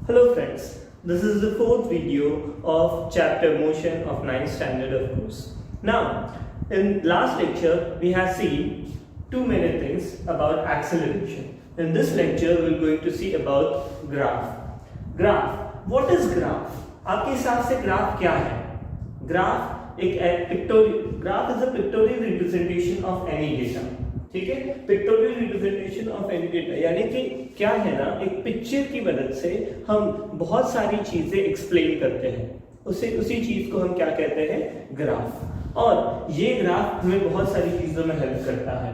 Hello friends, this is the fourth video of chapter motion of 9th standard of course. Now, in last lecture we have seen two many things about acceleration. In this lecture we are going to see about graph. Graph, what is graph? आपके हिसाब से graph क्या है? Graph एक graph is a pictorial representation of any data. ठीक है, pictorial representation of any data, यानी कि क्या है ना, एक पिक्चर की मदद से हम बहुत सारी चीजें एक्सप्लेन करते हैं, उसी चीज को हम क्या कहते हैं, ग्राफ। और ये ग्राफ हमें बहुत सारी चीजों में हेल्प करता है।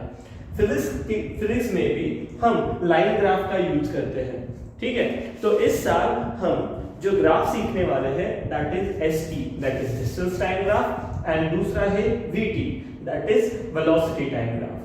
फिजिक्स में भी हम लाइन ग्राफ का यूज करते हैं। ठीक है, तो इस साल हम जो ग्राफ सीखने वाले हैं that is ST, that is distance time graph, and दूसरा है VT, that is velocity time graph.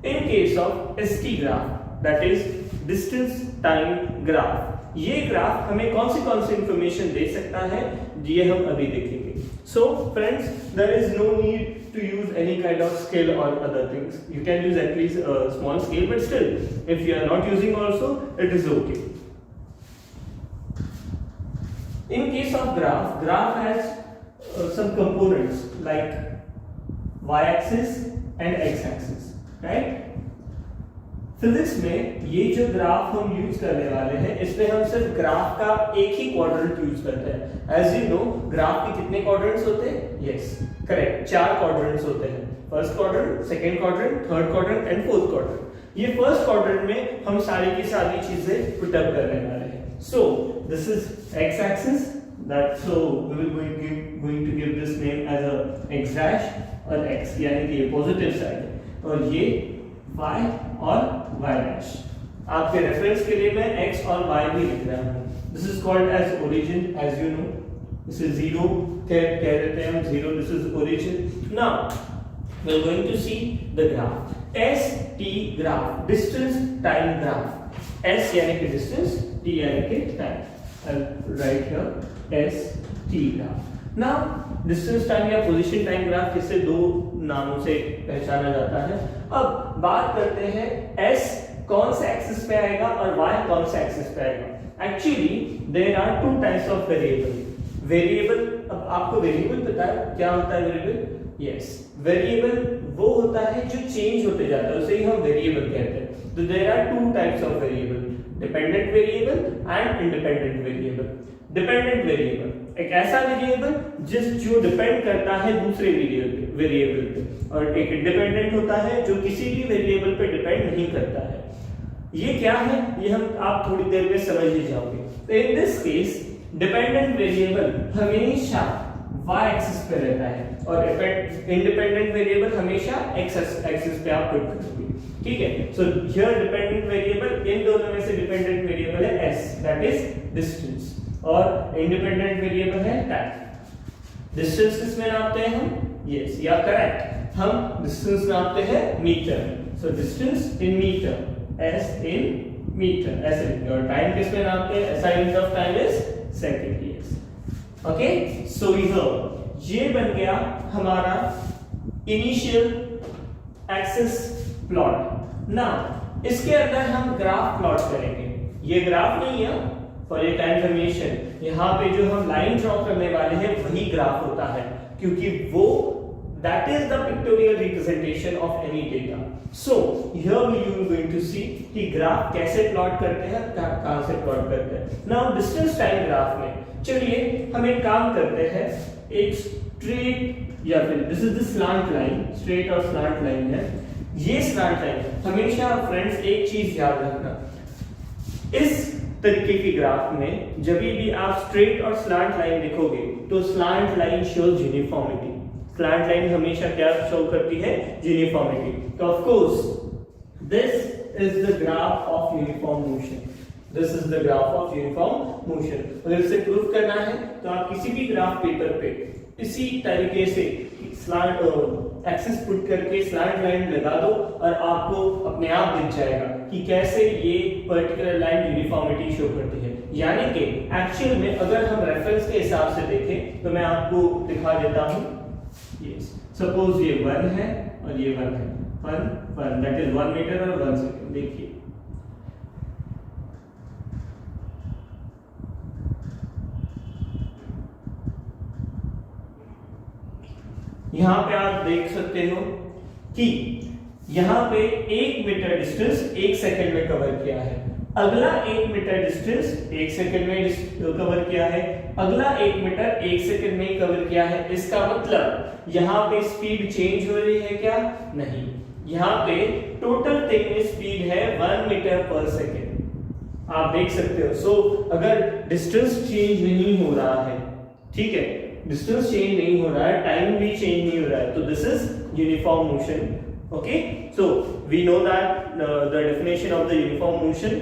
In case of ST graph, that is distance time graph, ये ग्राफ हमें कौन सी इंफॉर्मेशन दे सकता है, ये हम अभी देखेंगे। So friends, there is no need to use any kind of scale or other things. You can use at least a small scale, but still, if you are not using also, it is okay. In case of graph has some components like y-axis and x-axis. Right, physics में ये जो graph हम use करने वाले हैं, इसमें हम सिर्फ ग्राफ का एक ही क्वाड्रेंट यूज करते हैं। एज यू नो, ग्राफ के कितने क्वाड्रेंट्स होते हैं? यस, करेक्ट, 4 क्वाड्रेंट्स होते हैं। First quadrant, second quadrant, third quadrant and fourth quadrant. ये फर्स्ट क्वाड्रेंट में हम सारी की सारी चीजें पुट अप करने वाले हैं। So this is X axis, that so we will going to give this name as a X dash, और एक्स यानी कि ये पॉजिटिव साइड है, और ये y और y डैश। आपके रेफरेंस के लिए मैं x और y भी लिख रहा हूं। This is called as origin, as you know, this is 0 कह देते हैं हम 0, this is origin. Now we are going to see the graph S T graph, distance time graph. s यानी कि डिस्टेंस, t यानी कि time. I will write here S T graph. Now distance time या position time graph, जिसे दो नामों से पहचाना जाता है। अब बात करते हैं s कौन से एक्सिस पे आएगा और y कौन से एक्सिस पे आएगा। Actually there are two types of variable. अब आपको वेरिएबल पता है क्या होता है वेरिएबल? यस, वेरिएबल वो होता है जो चेंज होते जाता है, उसे ही हम वेरिएबल कहते हैं। तो there are two types of variable, dependent variable and independent variable. Dependent variable एक ऐसा वेरिएबल जो डिपेंड करता है दूसरे वेरिएबल पे, और एक इंडिपेंडेंट होता है जो किसी भी वेरिएबल पे डिपेंड नहीं करता है। ये क्या है, ये आप थोड़ी देर में समझ ही जाओगे। तो in this case dependent variable हमेशा y एक्सिस पे रहता है, और इंडिपेंडेंट वेरिएबल हमेशा x एक्सिस पे आप पुट करोगे। ठीक है, सो हियर डिपेंडेंट वेरिएबल, इन दोनों में से डिपेंडेंट वेरिएबल है s, दैट इज डिस्टेंस, और इंडिपेंडेंट वेरिएबल है टाइम। डिस्टेंस किस में नापते हैं हम? यस, या करेक्ट, हम डिस्टेंस नापते हैं meter. So distance in meter, s in meter, ऐसे लिखते हैं। और टाइम किस में नापते हैं? SI unit of time is second. Yes, okay, so ये बन गया हमारा इनिशियल एक्सिस प्लॉट। नाउ इसके अंदर हम ग्राफ प्लॉट करेंगे। ये ग्राफ नहीं है, फॉर योर इन्फॉर्मेशन, यहाँ पे जो हम लाइन ड्रॉ करने वाले हैं वही ग्राफ होता है, क्योंकि वो that is the pictorial representation of any data. So here we are going to see कि ग्राफ कैसे प्लॉट करते हैं, कहां से प्लॉट करते हैं। नाउ डिस्टेंस टाइम ग्राफ में चलिए हम एक काम करते हैं, एक स्ट्रेट या फिर this is the slant line, straight और स्लांट लाइन है। ये स्लांट लाइन हमेशा फ्रेंड्स एक चीज याद रखना, इस तरीके की ग्राफ में जब भी आप स्ट्रेट और स्लांट लाइन लिखोगे तो slant line shows uniformity. Slant line हमेशा क्या शो करती है? यूनिफॉर्मिटी। तो of course this is the graph of uniform motion, this is the graph of uniform motion. अगर इसे प्रूव करना है तो आप किसी भी ग्राफ पेपर पे इसी तरीके से स्लांट एक्सिस पुट करके स्लांट लाइन लगा दो, और आपको अपने आप दिख जाएगा कि कैसे ये पर्टिकुलर लाइन यूनिफॉर्मिटी शो करती है। यानी कि एक्चुअल में अगर हम रेफरेंस के हिसाब से देखें तो मैं आपको दिखा देता हूं। यस, सपोज ये 1 है और ये 1 है, 1 दैट इज 1 मीटर और 1 सेकंड। देखिए यहां पे आप देख सकते हो कि यहां पे 1 मीटर डिस्टेंस 1 सेकंड में कवर किया है, अगला 1 मीटर डिस्टेंस 1 सेकंड में कवर किया है, अगला 1 मीटर 1 सेकंड में कवर किया है। इसका मतलब यहां पे स्पीड चेंज हो रही है क्या? नहीं, यहां पे टोटल थिकनेस स्पीड है 1 मीटर पर सेकंड। आप देख सकते हो। सो अगर डिस्टेंस चेंज नहीं हो रहा है, ठीक है, डिस्टेंस चेंज नहीं हो रहा है, टाइम भी चेंज नहीं हो रहा है, तो this is uniform motion. Okay, so we know that the definition of the uniform motion.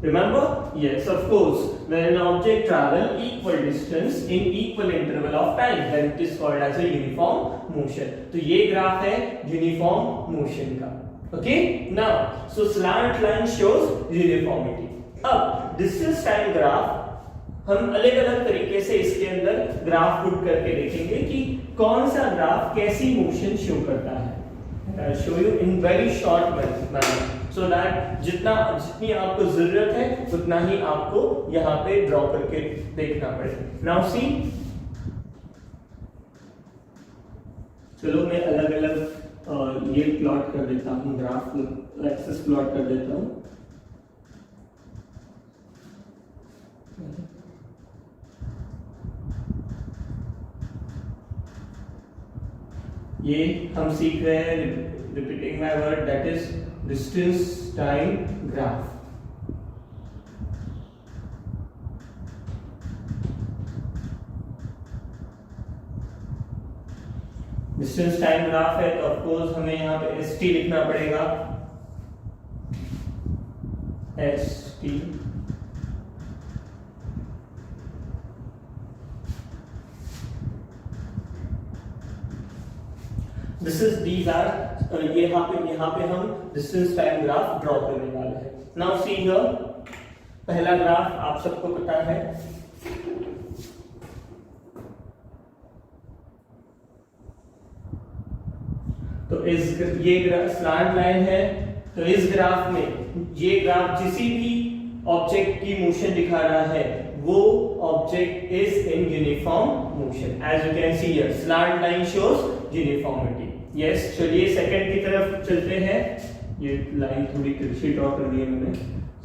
Remember? Yes, of course. When an object travel equal distance in equal interval of time, then it is called as a uniform motion. तो ये graph है uniform motion का. Okay? Now, so slant line shows uniformity. अब distance time graph हम अलग अलग तरीके से इसके अंदर ग्राफ पुट करके देखेंगे कि कौन सा ग्राफ कैसी मोशन शो करता है। I'll show you in very short manner so that जितनी आपको जरूरत है उतना ही आपको यहाँ पे ड्रॉ करके देखना पड़ेगा। Now see, चलो मैं अलग अलग ये प्लॉट कर देता हूँ, ग्राफ एक्सिस प्लॉट कर देता हूँ। ये हम सीख रहे हैं, repeating my word, that is distance time graph. Distance time graph है तो ऑफ कोर्स हमें यहाँ पे एस टी लिखना पड़ेगा, S T. This is these are यहाँ पे हम डिस्टेंस टाइम ग्राफ ड्रॉ करने वाले हैं। Now see here, पहला ग्राफ आप सबको पता है, तो ये ग्राफ स्लैंट लाइन है, तो इस ग्राफ में ये ग्राफ जिसी भी ऑब्जेक्ट की मोशन दिखा रहा है वो object is in uniform motion. As you can see here slant line shows uniformity. Yes, चलिए सेकंड की तरफ चलते हैं। ये लाइन थोड़ी तिरछी ड्रॉ कर दी है मैंने,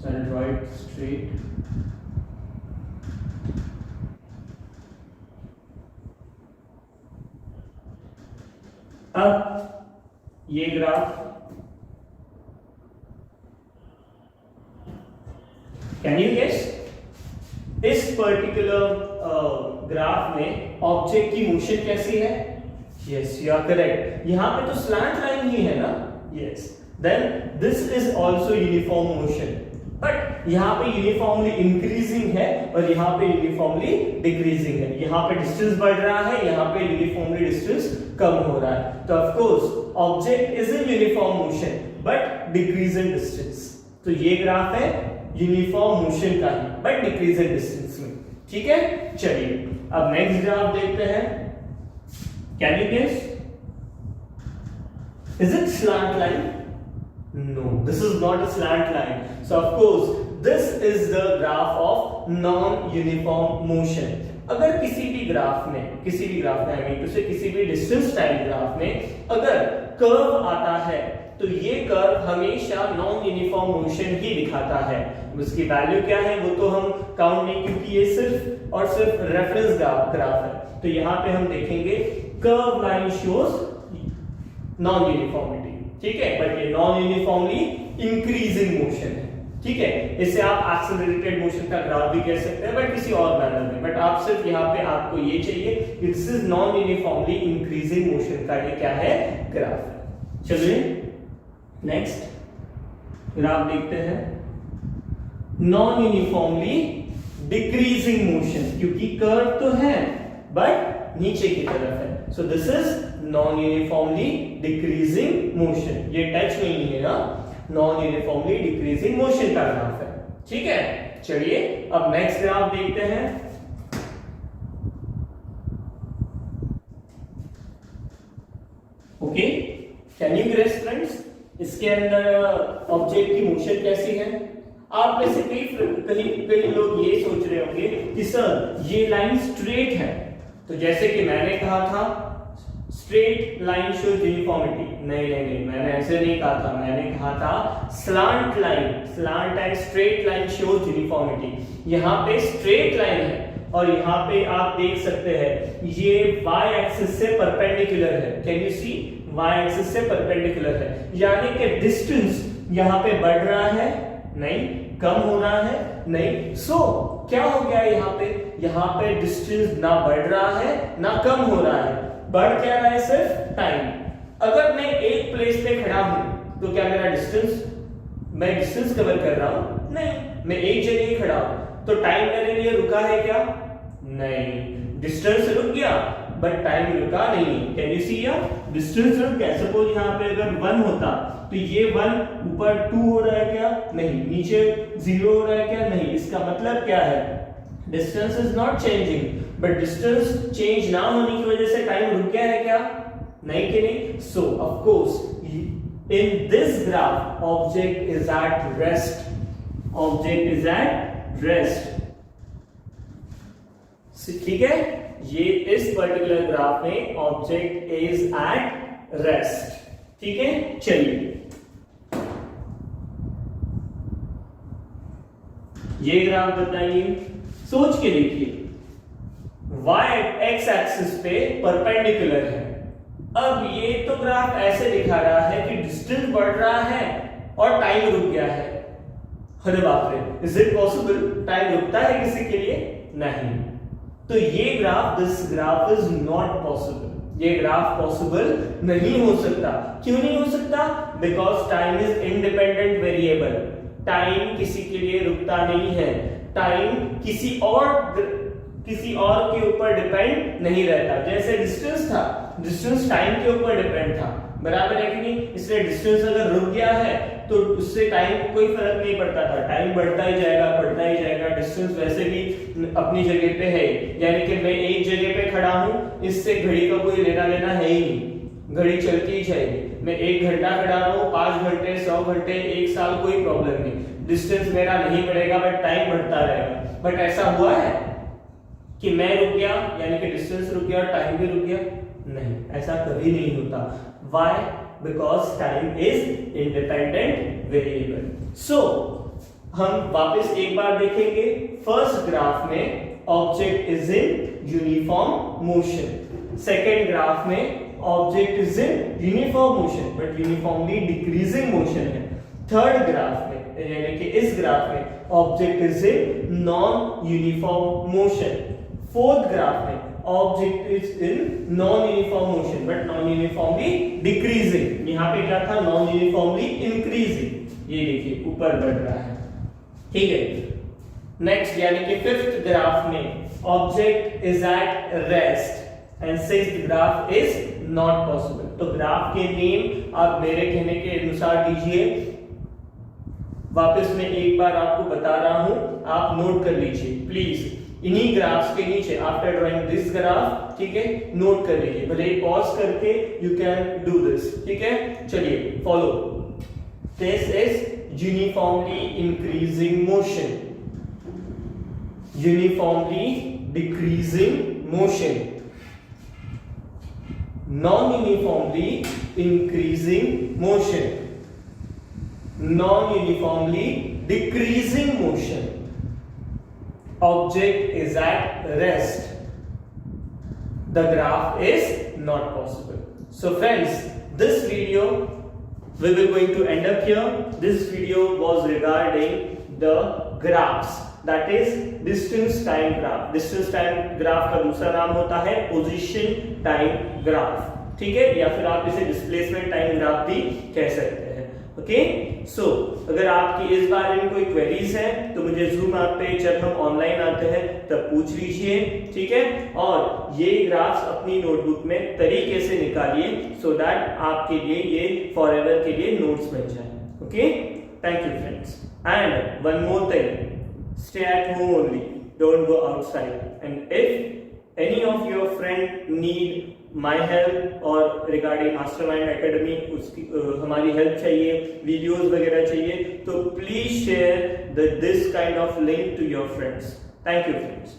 सो आई ड्रॉ इट स्ट्रेट। अब ये ग्राफ, कैन यू गेस इस पर्टिकुलर ग्राफ में ऑब्जेक्ट की मोशन कैसी है? यस, यू आर करेक्ट, यहां पे तो स्लैंट लाइन ही है ना। Yes, then this is also uniform motion, but यहां पे यूनिफॉर्मली इंक्रीजिंग है और यहां पे यूनिफॉर्मली डिक्रीजिंग है। यहां पे डिस्टेंस बढ़ रहा है, यहां पे यूनिफॉर्मली डिस्टेंस कम हो रहा है। तो of course object is in uniform motion but decrease in distance. तो ये ग्राफ है यूनिफॉर्म मोशन का ही बट डिक्रीज इन डिस्टेंस में। ठीक है, चलिए अब नेक्स्ट ग्राफ देखते हैं। Can you guess, is it slant line? No, this is not a slant line. So of course this is the graph of non uniform motion. अगर किसी भी ग्राफ में आई मीन टू से किसी भी distance time graph में अगर curve आता है तो ये कर्व हमेशा नॉन यूनिफॉर्म मोशन ही दिखाता है। उसकी वैल्यू क्या है वो तो हम काउंट नहीं, क्योंकि ये सिर्फ और सिर्फ रेफरेंस ग्राफ है। तो यहां पे हम देखेंगे curve line shows non uniformity, ठीक है, बट ये नॉन यूनिफॉर्मली इंक्रीजिंग मोशन है। ठीक है, इसे आप एक्सेलरेटेड मोशन का ग्राफ भी कह सकते हैं बट किसी और मैनर में, बट आप सिर्फ यहाँ पे आपको ये चाहिए कि this is non uniformly increasing motion का ये क्या है, ग्राफ। चलिए नेक्स्ट ग्राफ देखते हैं, नॉन यूनिफॉर्मली डिक्रीजिंग मोशन, क्योंकि कर्व तो है बट नीचे की तरफ है। So this is non uniformly decreasing motion. ये टच नहीं है ना, नॉन यूनिफॉर्मली डिक्रीजिंग मोशन का ग्राफ है। ठीक है, चलिए अब नेक्स्ट ग्राफ देखते हैं। Okay, can you guess friends, इसके अंदर ऑब्जेक्ट की मोशन कैसी है? आप में से कई लोग ये सोच रहे होंगे कि सर ये लाइन स्ट्रेट है। तो जैसे कि मैंने कहा था स्ट्रेट लाइन शोज यूनिफॉर्मिटी। नहीं, मैंने ऐसे नहीं कहा था, मैंने कहा था slant and straight line shows uniformity. यहाँ पे स्ट्रेट लाइन है और यहाँ पे आप देख सकते हैं ये y एक्सिस से परपेंडिकुलर है। Can you see, y axis से परपेंडिकुलर है, यानी कि डिस्टेंस यहाँ पे बढ़ रहा है नहीं, कम हो रहा है नहीं। सो क्या हो गया यहाँ पे डिस्टेंस ना बढ़ रहा है ना कम हो रहा है, बढ़ क्या रहा है, सिर्फ टाइम। अगर मैं एक प्लेस पे खड़ा हूं तो क्या मेरा मैं डिस्टेंस कवर कर रहा हूं? नहीं, मैं एक जगह ही खड़ा हूं तो टाइम मेरे लिए रुका है क्या? नहीं, डिस्टेंस रुक गया बट टाइम रुका नहीं। Can you see here, distance रुक गया। सपोज यहाँ पे अगर 1 होता तो ये 1 ऊपर 2 हो रहा है क्या? नहीं, नीचे 0 हो रहा है क्या? नहीं। इसका मतलब क्या है, distance is not changing but distance change ना होने की वजह से टाइम रुक गया है क्या? नहीं कि नहीं। सो of course in this graph object is at rest, ठीक है, ये इस पर्टिकुलर ग्राफ में ऑब्जेक्ट इज एट रेस्ट, ठीक है। चलिए ये ग्राफ बताइए, सोच के देखिए, y x एक्सिस पे परपेंडिकुलर है। अब ये तो ग्राफ ऐसे दिखा रहा है कि डिस्टेंस बढ़ रहा है और टाइम रुक गया है। अरे बाप रे, इज इट पॉसिबल? टाइम रुकता है किसी के लिए? नहीं। तो ये graph, this graph is not possible, ये ग्राफ पॉसिबल नहीं हो सकता। क्यों नहीं हो सकता? Because time is independent variable, time किसी के लिए रुकता नहीं है, टाइम किसी और के ऊपर डिपेंड नहीं रहता। जैसे डिस्टेंस था, डिस्टेंस टाइम के ऊपर डिपेंड था, बराबर है कि नहीं? इसलिए डिस्टेंस अगर रुक गया है तो उससे टाइम को कोई फर्क नहीं पड़ता था, टाइम बढ़ता ही जाएगा। डिस्टेंस वैसे भी अपनी जगह पे है, यानी कि मैं एक जगह पे खड़ा हूं, इससे घड़ी का कोई लेना देना है ही नहीं, घड़ी चलती ही जाएगी। मैं 1 घंटा खड़ा रहूं, 5 घंटे, 100 घंटे, 1 साल, कोई प्रॉब्लम नहीं, डिस्टेंस मेरा नहीं बढ़ेगा बट टाइम बढ़ता रहेगा। बट ऐसा हुआ है कि मैं रुक गया यानी कि डिस्टेंस रुक गया और टाइम भी रुक गया? नहीं, ऐसा कभी नहीं होता। Why? Because time is independent variable. So हम वापस एक बार देखेंगे, फर्स्ट ग्राफ में object is in uniform motion, second graph में object is in uniform motion but uniformly decreasing motion है, थर्ड ग्राफ में यानी कि इस ग्राफ में object is in non uniform motion, fourth graph में object is in non uniform motion but non uniformly decreasing. यहां पे क्या था? Non uniformly increasing. ये देखिए ऊपर बढ़ रहा है, ठीक है। नेक्स्ट यानी कि फिफ्थ ग्राफ में object is at rest and sixth graph is not possible. तो ग्राफ के नेम आप मेरे कहने के अनुसार दीजिए। वापस मैं एक बार आपको बता रहा हूं, आप नोट कर लीजिए प्लीज। इन्हीं ग्राफ्स के नीचे आफ्टर ड्राइंग दिस ग्राफ, ठीक है, नोट कर लीजिए, भले ही पॉज करके यू कैन डू दिस, ठीक है। चलिए follow, this is uniformly increasing motion, uniformly decreasing motion, non uniformly increasing motion, non uniformly decreasing motion, object is at rest, the graph is not possible. So friends, this video we will going to end up here. This video was regarding the graphs, that is distance time graph. Distance time graph का दूसरा नाम होता है position time graph, ठीक है, या फिर आप इसे displacement time graph भी कह सकते हैं। ओके, सो अगर आपकी इस बारे में कोई क्वेरीज है तो मुझे जूम ऐप पे जब हम ऑनलाइन आते हैं तब पूछ लीजिए, ठीक है। और ये ग्राफ्स अपनी नोटबुक में तरीके से निकालिए सो दैट आपके लिए ये फॉरएवर के लिए नोट्स बन जाए। Okay, thank you friends, and one more thing, stay at home only, don't go outside, and if any of your friend need my help or regarding Mastermind Academy, उसकी हमारी help चाहिए, videos वगैरह चाहिए, तो please share this kind of link to your friends. Thank you friends.